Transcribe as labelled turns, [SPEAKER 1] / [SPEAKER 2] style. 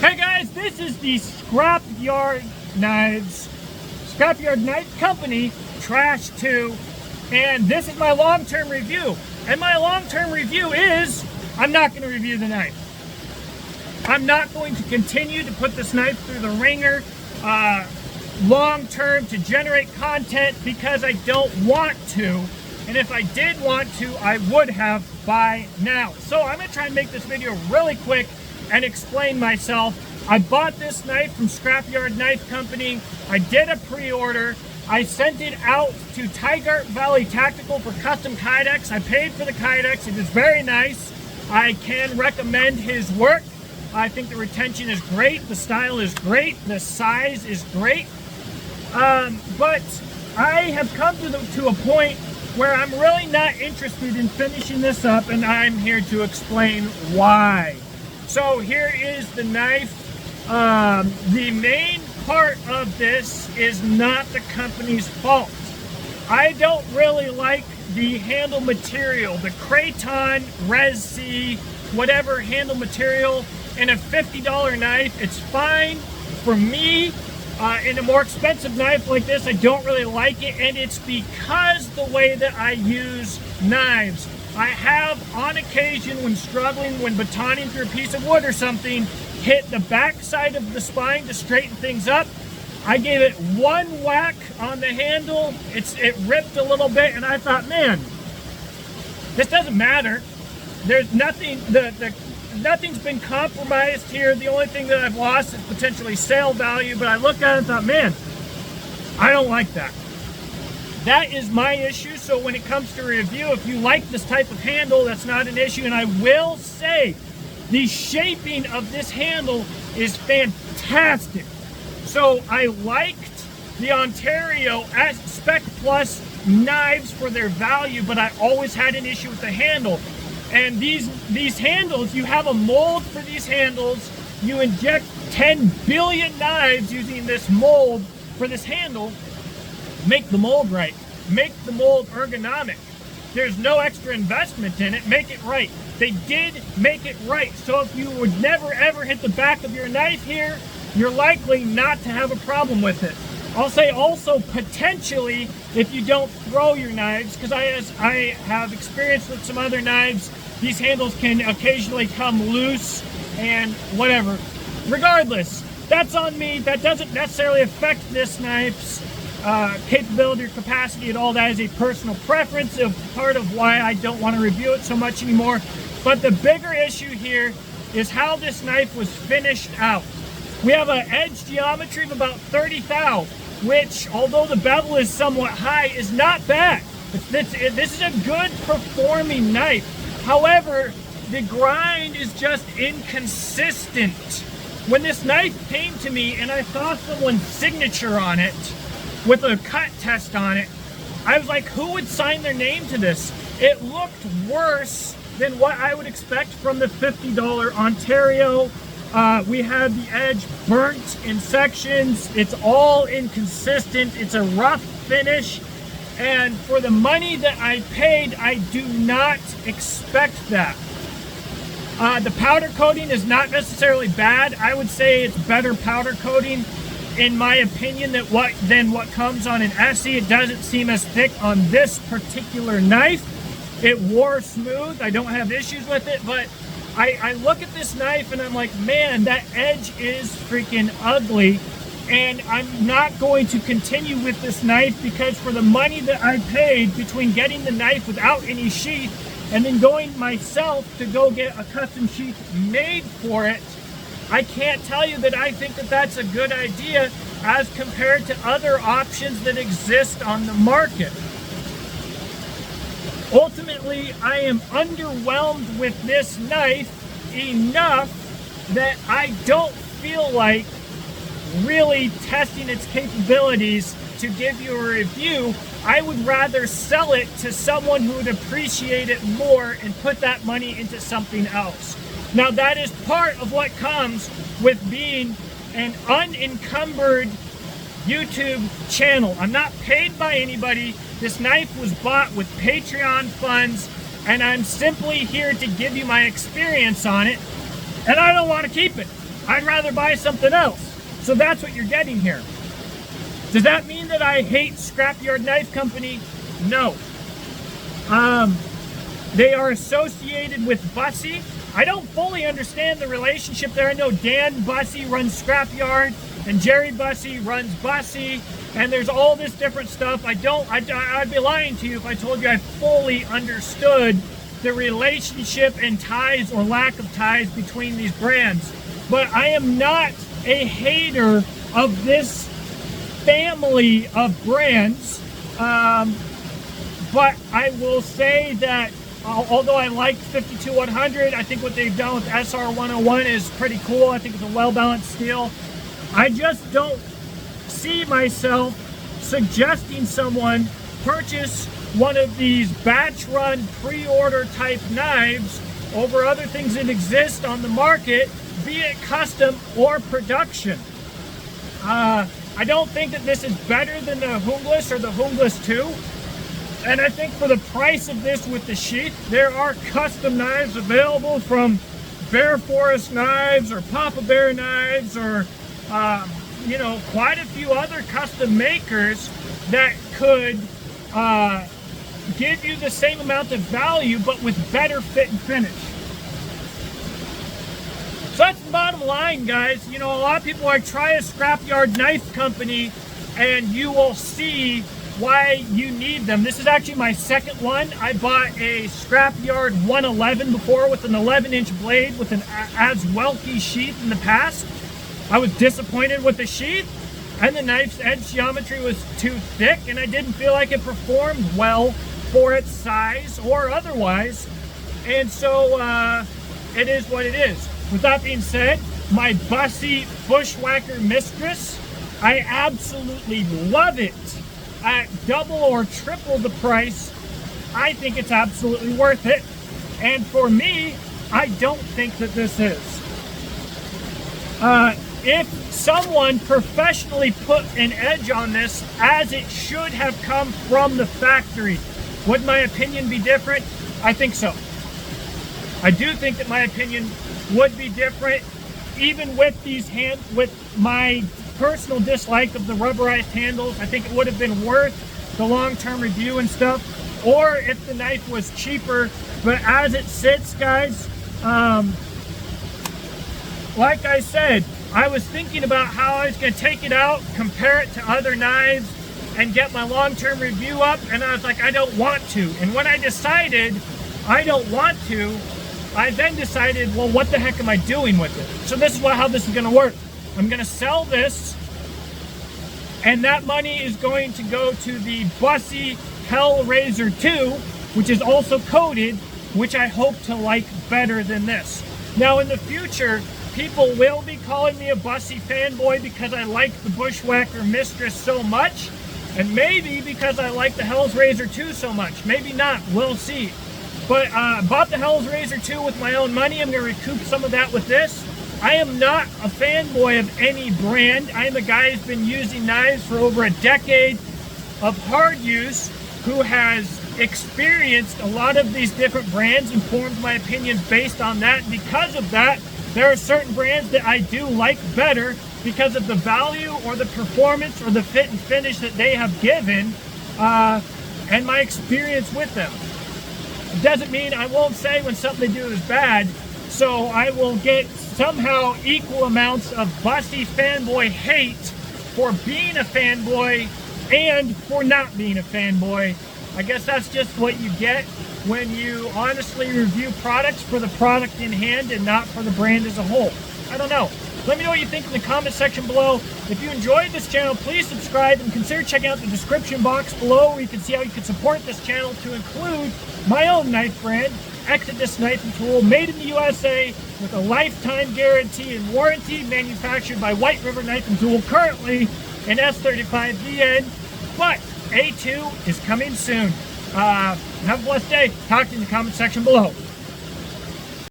[SPEAKER 1] Hey guys, this is the Scrapyard Knives, Scrapyard Knife Company, Trash 2, and this is my long-term review. And my long-term review is, I'm not going to review the knife. I'm not going to continue to put this knife through the ringer long-term to generate content because I don't want to. And if I did want to, I would have by now. So I'm going to try and make this video really quick and explain myself. I bought this knife from Scrapyard Knife Company. I did a pre-order. I sent it out to Tigard Valley Tactical for custom kydex. I paid for the kydex. It is very nice. I can recommend his work. I think the retention is great. The style is great. The size is great. But I have come to a point where I'm really not interested in finishing this up, and I'm here to explain why. So here is the knife. The main part of this is not the company's fault. I don't really like the handle material, the Kraton, Res-C, whatever handle material in a $50 knife. It's fine for me. In a more expensive knife like this, I don't really like it, and it's because the way that I use knives. I have, on occasion, when struggling, when batoning through a piece of wood or something, hit the back side of the spine to straighten things up. I gave it one whack on the handle. It ripped a little bit, and I thought, man, this doesn't matter. There's nothing, nothing's been compromised here. The only thing that I've lost is potentially sale value, but I looked at it and thought, man, I don't like that. That is my issue. So when it comes to review, if you like this type of handle, that's not an issue. And I will say, the shaping of this handle is fantastic. So I liked the Ontario as Spec Plus knives for their value, but I always had an issue with the handle. And these handles, you have a mold for these handles. You inject 10 billion knives using this mold for this handle. Make the mold right. Make the mold ergonomic. There's no extra investment in it. Make it right. They did make it right. So if you would never ever hit the back of your knife here, you're likely not to have a problem with it. I'll say also potentially if you don't throw your knives, because I have experience with some other knives, these handles can occasionally come loose and whatever. Regardless, that's on me. That doesn't necessarily affect this knife's capability or capacity at all. That is a personal preference of part of why I don't want to review it so much anymore. But the bigger issue here is how this knife was finished out. We have an edge geometry of about 30 thou, which, although the bevel is somewhat high, is not bad. This is a good performing knife. However, the grind is just inconsistent. When this knife came to me and I saw someone's signature on it with a cut test on it, I was like, who would sign their name to this? It looked worse than what I would expect from the $50 Ontario. We had the edge burnt in sections. It's all inconsistent. It's a rough finish. And for the money that I paid, I do not expect that. The powder coating is not necessarily bad. I would say it's better powder coating, in my opinion, than what comes on an Essie. It doesn't seem as thick on this particular knife. It wore smooth. I don't have issues with it, but I look at this knife and I'm like, man, that edge is freaking ugly. And I'm not going to continue with this knife because for the money that I paid between getting the knife without any sheath and then going myself to go get a custom sheath made for it, I can't tell you that I think that that's a good idea as compared to other options that exist on the market. Ultimately, I am underwhelmed with this knife enough that I don't feel like really testing its capabilities to give you a review. I would rather sell it to someone who would appreciate it more and put that money into something else. Now that is part of what comes with being an unencumbered YouTube channel. I'm not paid by anybody. This knife was bought with Patreon funds, and I'm simply here to give you my experience on it, and I don't want to keep it. I'd rather buy something else. So that's what you're getting here. Does that mean that I hate Scrapyard Knife Company? No. They are associated with Bussy. I don't fully understand the relationship there. I know Dan Bussy runs Scrapyard and Jerry Bussy runs Bussy, and there's all this different stuff. I'd be lying to you if I told you I fully understood the relationship and ties or lack of ties between these brands. But I am not a hater of this family of brands. But I will say that although I like 52-100, I think what they've done with SR101 is pretty cool. I think it's a well-balanced steel. I just don't see myself suggesting someone purchase one of these batch run pre-order type knives over other things that exist on the market, be it custom or production. I don't think that this is better than the Hungless or the Hungless 2. And I think for the price of this with the sheath, there are custom knives available from Bear Forest Knives or Papa Bear Knives or, you know, quite a few other custom makers that could give you the same amount of value but with better fit and finish. So that's the bottom line, guys. You know, a lot of people are try a Scrapyard Knife Company and you will see why you need them. This is actually my second one. I bought a Scrapyard 111 before with an 11-inch blade with an Aswelke sheath in the past. I was disappointed with the sheath, and the knife's edge geometry was too thick, and I didn't feel like it performed well for its size or otherwise. And so it is what it is. With that being said, my Bussy Bushwhacker Mistress, I absolutely love it. At double or triple the price, I think it's absolutely worth it. And for me, I don't think that this is. If someone professionally put an edge on this as it should have come from the factory, would my opinion be different? I think so. I do think that my opinion would be different, even with these with my personal dislike of the rubberized handles. I think it would have been worth the long-term review and stuff, or if the knife was cheaper. But as it sits, guys, like I said, I was thinking about how I was going to take it out, compare it to other knives, and get my long-term review up, and I was like, I don't want to. And when I decided I don't want to, I then decided, well, what the heck am I doing with it? So this is how this is going to work. I'm going to sell this, and that money is going to go to the Bussy Hellraiser 2, which is also coated, which I hope to like better than this. Now in the future, people will be calling me a Bussy fanboy because I like the Bushwhacker Mistress so much, and maybe because I like the Hellraiser 2 so much. Maybe not, we'll see. But I bought the Hellraiser 2 with my own money. I'm going to recoup some of that with this. I am not a fanboy of any brand. I am a guy who's been using knives for over a decade of hard use, who has experienced a lot of these different brands and formed my opinions based on that. Because of that, there are certain brands that I do like better because of the value or the performance or the fit and finish that they have given, and my experience with them. It doesn't mean I won't say when something they do is bad, so I will get somehow equal amounts of Bussy fanboy hate for being a fanboy and for not being a fanboy. I guess that's just what you get when you honestly review products for the product in hand and not for the brand as a whole. I don't know. Let me know what you think in the comment section below. If you enjoyed this channel, please subscribe and consider checking out the description box below where you can see how you can support this channel, to include my own knife brand, Exodus Knife and Tool, made in the USA with a lifetime guarantee and warranty, manufactured by White River Knife and Tool, currently in S35VN, but A2 is coming soon. Have a blessed day. Talk to you in the comment section below.